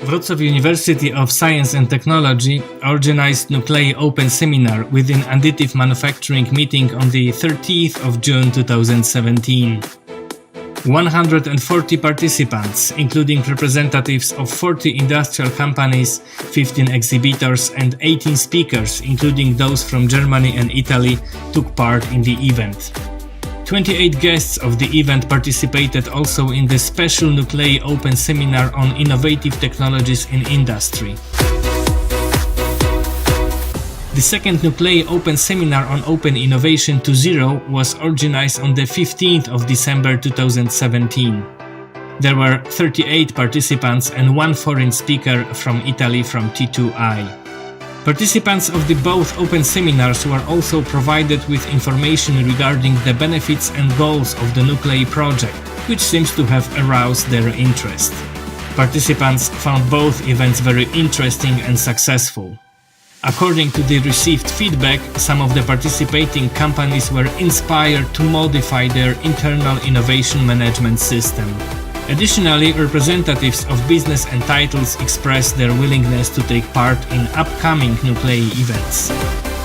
Wrocław University of Science and Technology organized NUCLEI Open Seminar within Additive Manufacturing meeting on the 30th of June 2017. 140 participants, including representatives of 40 industrial companies, 15 exhibitors and 18 speakers, including those from Germany and Italy, took part in the event. 28 guests of the event participated also in the special NUCLEI Open Seminar on Innovative Technologies in Industry. The second NUCLEI Open Seminar on Open Innovation 2.0 was organized on the 15th of December 2017. There were 38 participants and one foreign speaker from Italy from T2I. Participants of the both open seminars were also provided with information regarding the benefits and goals of the NUCLEI project, which seems to have aroused their interest. Participants found both events very interesting and successful. According to the received feedback, some of the participating companies were inspired to modify their internal innovation management system. Additionally, representatives of business and titles expressed their willingness to take part in upcoming NUCLEI events.